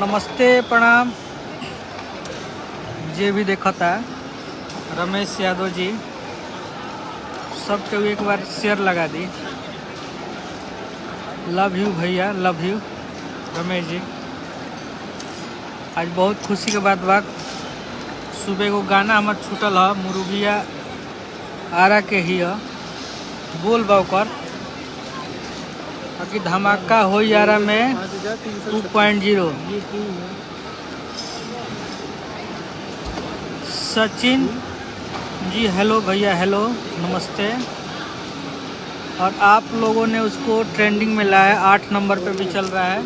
नमस्ते प्रणाम। जे भी देखा था रमेश यादव जी सबके एक बार शेयर लगा दी। लव यू भैया, लव यू रमेश जी। आज बहुत खुशी के बात सुबह को गाना हमार छूटल है मुर्गिया आरा के ही बोल बाकर बाकी धमाका हो यारा में 2.0। सचिन जी हेलो भैया, हेलो नमस्ते। और आप लोगों ने उसको ट्रेंडिंग में लाया, 8 नंबर पे भी चल रहा है।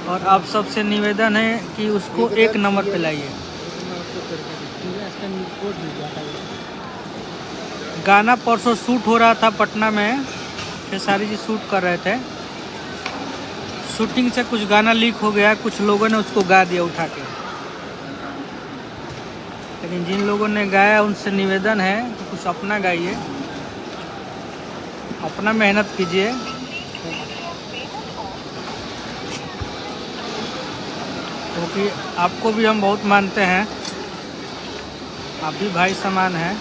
और आप सबसे निवेदन है कि उसको 1 नंबर पे लाइए। गाना परसों शूट हो रहा था पटना में, खेसारी जी शूट कर रहे थे। शूटिंग से कुछ गाना लीक हो गया, कुछ लोगों ने उसको गा दिया उठा के। लेकिन जिन लोगों ने गाया उनसे निवेदन है कि कुछ अपना गाइए, अपना मेहनत कीजिए। क्योंकि आपको भी हम बहुत मानते हैं, आप भी भाई समान हैं।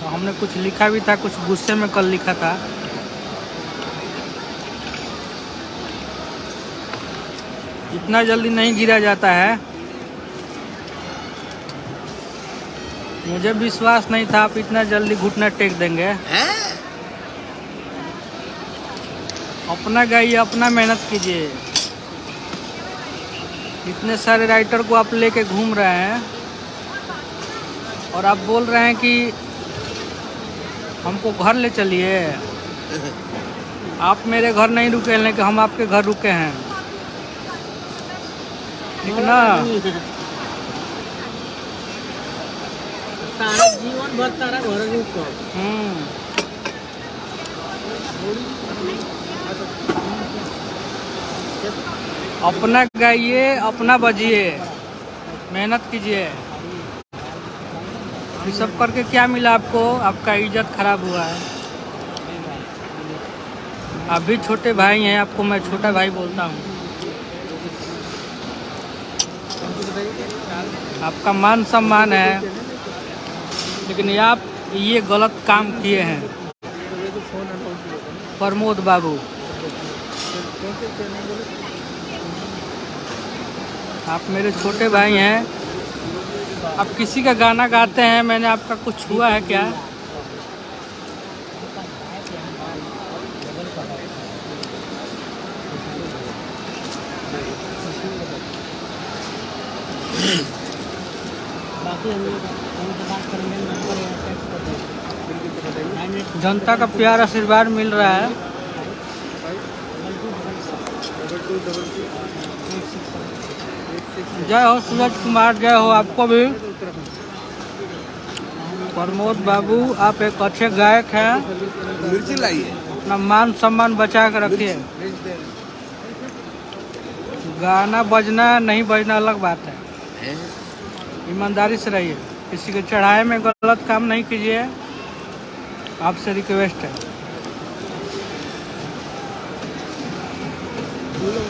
तो हमने कुछ लिखा भी था, कुछ गुस्से में कल लिखा था। इतना जल्दी नहीं गिरा जाता है। मुझे विश्वास नहीं था आप इतना जल्दी घुटना टेक देंगे। अपना गाइए, अपना मेहनत कीजिए। इतने सारे राइटर को आप लेके घूम रहे हैं और आप बोल रहे हैं कि हमको घर ले चलिए। आप मेरे घर नहीं रुके हैं, लेकिन हम आपके घर रुके हैं, ठीक ना? तारा जीवन भर तारा घर रुको। अपना गाइए, अपना बजिए, मेहनत कीजिए। ये सब करके क्या मिला आपको? आपका इज्जत खराब हुआ है। आप भी छोटे भाई हैं, आपको मैं छोटा भाई बोलता हूँ। आपका मान सम्मान है, लेकिन आप ये गलत काम किए हैं। प्रमोद बाबू, आप मेरे छोटे भाई हैं। आप किसी का गाना गाते हैं, मैंने आपका कुछ हुआ है क्या? जनता का प्यार आशीर्वाद मिल रहा है। जय हो सूरज कुमार, जय हो आपको भी। प्रमोद बाबू, आप एक अच्छे गायक हैं। मिर्ची लाइए, अपना मान सम्मान बचा कर रखिए। गाना बजना नहीं बजना अलग बात है। ईमानदारी से रहिए, किसी के चढ़ाए में गलत काम नहीं कीजिए। आपसे रिक्वेस्ट है।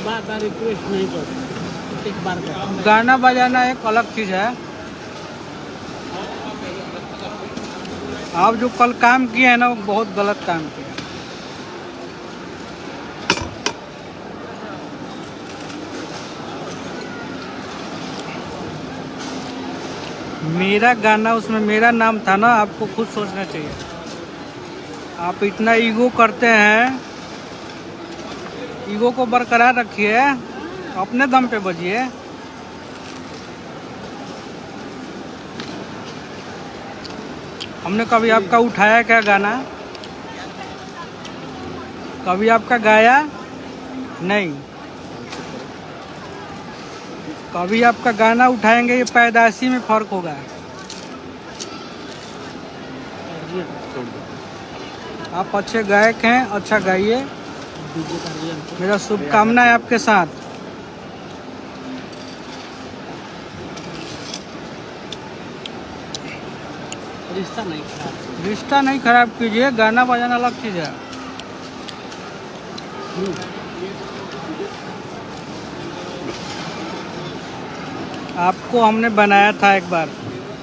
बार बार रिक्वेस्ट नहीं करते, एक बार कर। गाना बजाना एक अलग चीज़ है। आप जो कल काम किए हैं ना, वो बहुत गलत काम किए। मेरा गाना, उसमें मेरा नाम था ना, आपको खुद सोचना चाहिए। आप इतना ईगो करते हैं, ईगो को बरकरार रखिए, अपने दम पे बजिए। हमने कभी आपका उठाया क्या गाना? कभी आपका गाया नहीं। कभी आपका गाना उठाएंगे ये पैदाइशी में फर्क होगा। आप अच्छे गायक हैं, अच्छा गाइए। मेरा शुभकामना है आपके साथ। रिश्ता नहीं खराब कीजिए, गाना बजाना अलग चीज़ है। आपको हमने बनाया था एक बार,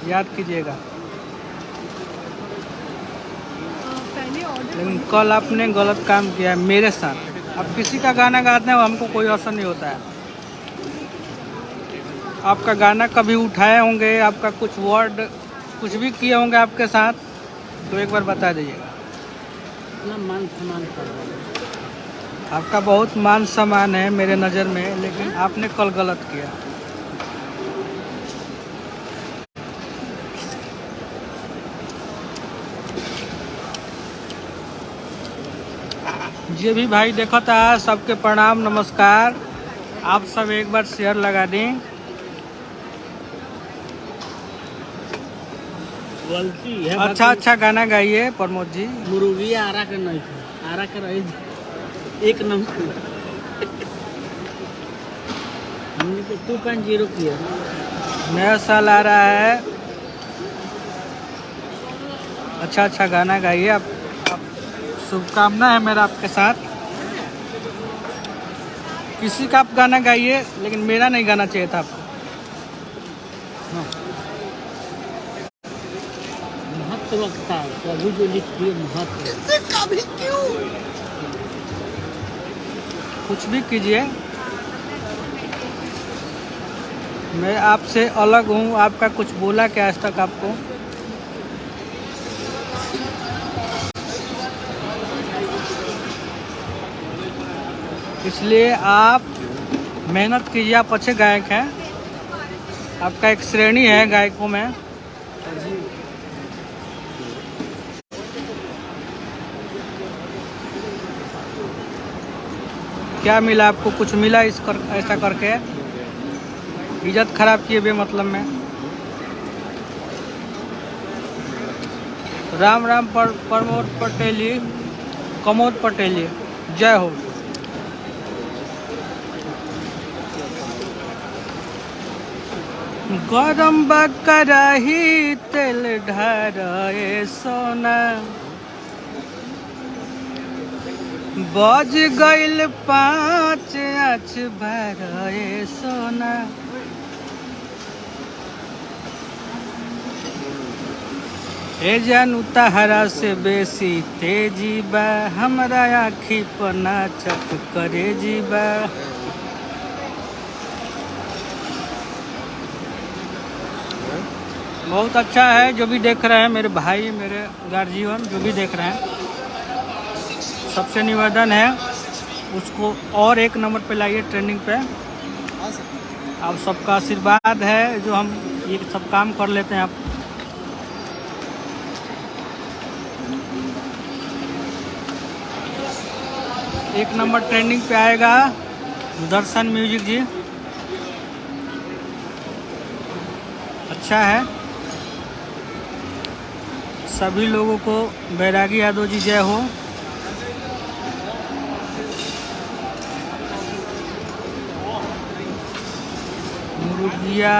याद कीजिएगा। लेकिन कल आपने गलत काम किया है मेरे साथ। अब किसी का गाना गाते हैं हमको कोई असर नहीं होता है। आपका गाना कभी उठाए होंगे, आपका कुछ वर्ड कुछ भी किए होंगे आपके साथ, तो एक बार बता दीजिएगा। मान सम्मान कर, आपका बहुत मान सम्मान है मेरे नज़र में, लेकिन आपने कल गलत किया। जे भी भाई देखा था सबके प्रणाम नमस्कार। आप सब एक बार शेयर लगा दें। गलती है। अच्छा गाना गाइए प्रमोद जी। मुर्गी आरा के नहीं था, आरा के रही एक नंबर। हमने तो 2.0 किया। नया साल आ रहा है, अच्छा गाना गाइए। आप शुभकामना है मेरा आपके साथ। किसी का आप गाना गाइए, लेकिन मेरा नहीं गाना चाहिए था आपको। महत्वता कभी जो लिखिए महत्व कभी क्यों कुछ भी कीजिए, मैं आपसे अलग हूँ। आपका कुछ बोला क्या आज तक आपको? इसलिए आप मेहनत कीजिए। आप अच्छे गायक हैं, आपका एक श्रेणी है गायकों में। क्या मिला आपको? कुछ मिला ऐसा करके? इज्जत खराब किए बेमतलब में। राम राम प्रमोद पटेली, कमोद पटेली, जय हो। गरम बकराही तेल ढारे सोना, बज गइल 5 आँच भरे सोना। ए जानू तहरा से बेसी तेजी बा, हमरा आँखी पर नाचत करे जीबा। बहुत अच्छा है। जो भी देख रहे हैं मेरे भाई, मेरे गार्जियन जो भी देख रहे हैं, सबसे निवेदन है उसको और एक नंबर पे लाइए ट्रेंडिंग पे। आप सबका आशीर्वाद है जो हम ये सब काम कर लेते हैं। आप एक नंबर ट्रेंडिंग पे आएगा दर्शन म्यूजिक जी। अच्छा है। सभी लोगों को बैरागी यादव जी जय हो। मुर्गिया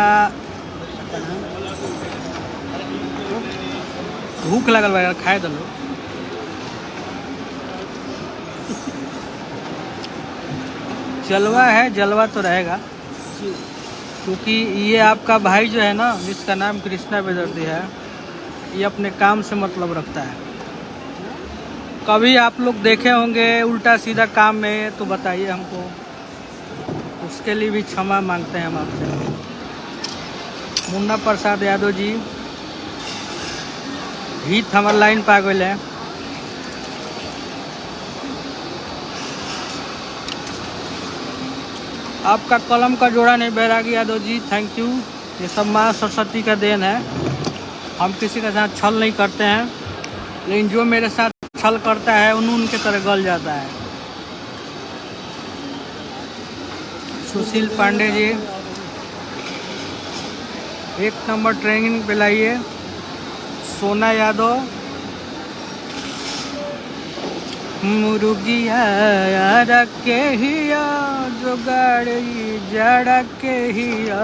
भूख लगल बा, खाए दलो। जलवा है, जलवा तो रहेगा, क्योंकि ये आपका भाई जो है ना, जिसका नाम कृष्णा बेदर्दी है, ये अपने काम से मतलब रखता है। कभी आप लोग देखे होंगे उल्टा सीधा काम में, तो बताइए हमको, उसके लिए भी क्षमा मांगते हैं हम आपसे। मुन्ना प्रसाद यादव जी हित हमार लाइन पा गए हैं। आपका कलम का जोड़ा नहीं बैरागी यादव जी, थैंक यू। ये सब माँ सरस्वती का देन है। हम किसी के साथ छल नहीं करते हैं, लेकिन जो मेरे साथ छल करता है उन के तरह गल जाता है। सुशील पांडे जी एक नंबर ट्रेनिंग पे लाइए सोना यादव। मुर्गिया यार के हिया जो गाड़ी जड़ा के हिया।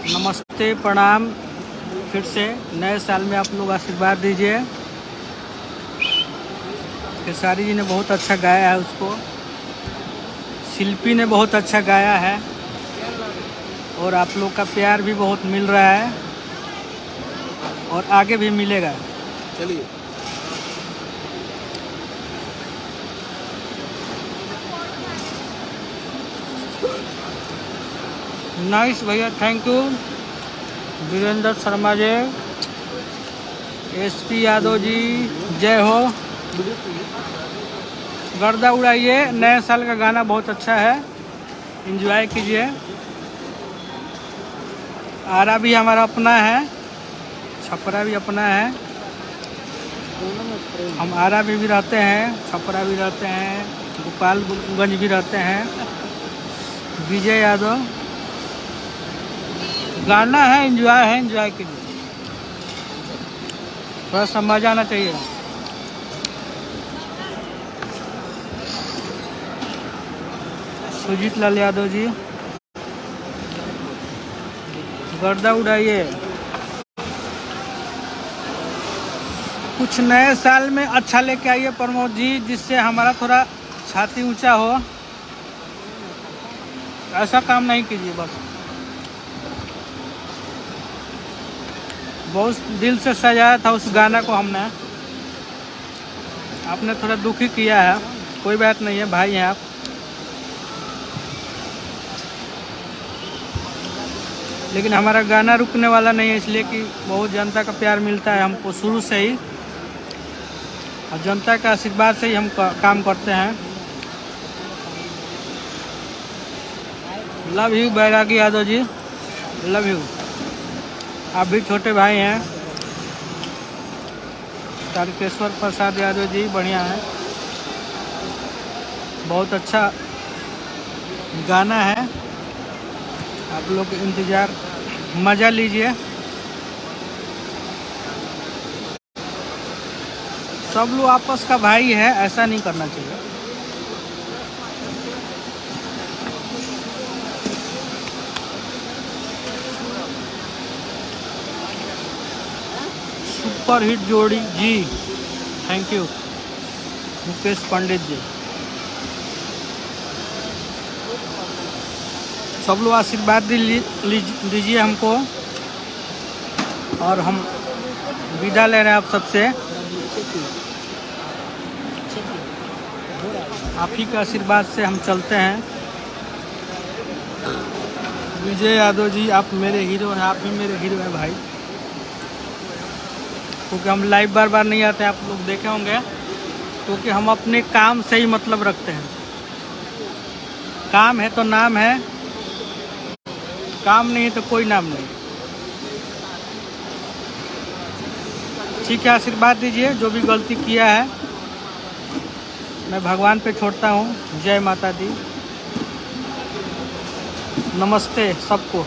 नमस्ते प्रणाम। फिर से नए साल में आप लोग आशीर्वाद दीजिए। खेसारी जी ने बहुत अच्छा गाया है उसको, शिल्पी ने बहुत अच्छा गाया है और आप लोग का प्यार भी बहुत मिल रहा है और आगे भी मिलेगा। चलिए नाइस भैया, thank you. Virendra Sharma ji, SP Yadav ji, जय हो। गर्दा उड़ाइए। नए साल का गाना बहुत अच्छा है, एंजॉय कीजिए। आरा भी हमारा अपना है, छपरा भी अपना है। हम आरा में भी रहते हैं, छपरा भी रहते हैं, गोपालगंज भी रहते हैं। विजय यादव, गाना है, एंजॉय कीजिए। थोड़ा सा मजा आना चाहिए। सुजीत लाल यादव जी, गर्दा उड़ाइए। कुछ नए साल में अच्छा लेके आइए प्रमोद जी, जिससे हमारा थोड़ा छाती ऊंचा हो। ऐसा काम नहीं कीजिए बस। बहुत दिल से सजाया था उस गाना को हमने, आपने थोड़ा दुखी किया है। कोई बात नहीं है, भाई हैं आप। लेकिन हमारा गाना रुकने वाला नहीं है, इसलिए कि बहुत जनता का प्यार मिलता है हमको शुरू से ही, और जनता का आशीर्वाद से ही हम काम करते हैं। Love you Bairagi Yadav ji, love you. आप भी छोटे भाई हैं। तारकेश्वर प्रसाद यादव जी, बढ़िया है, बहुत अच्छा गाना है। आप लोग इंतज़ार, मज़ा लीजिए। सब लोग आपस का भाई है, ऐसा नहीं करना चाहिए। सुपर हिट जोड़ी जी, थैंक यू। मुकेश पंडित जी, सब लोग आशीर्वाद दीजिए हमको, और हम विदा ले रहे हैं आप सबसे। आप ही के आशीर्वाद से हम चलते हैं। विजय यादव जी, आप मेरे हीरो हैं, आप भी मेरे हीरो हैं भाई। क्योंकि हम लाइव बार बार नहीं आते हैं, आप लोग देखे होंगे, क्योंकि हम अपने काम से ही मतलब रखते हैं। काम है तो नाम है, काम नहीं है तो कोई नाम नहीं। ठीक है, आशीर्वाद दीजिए। जो भी गलती किया है मैं भगवान पे छोड़ता हूँ। जय माता दी, नमस्ते सबको।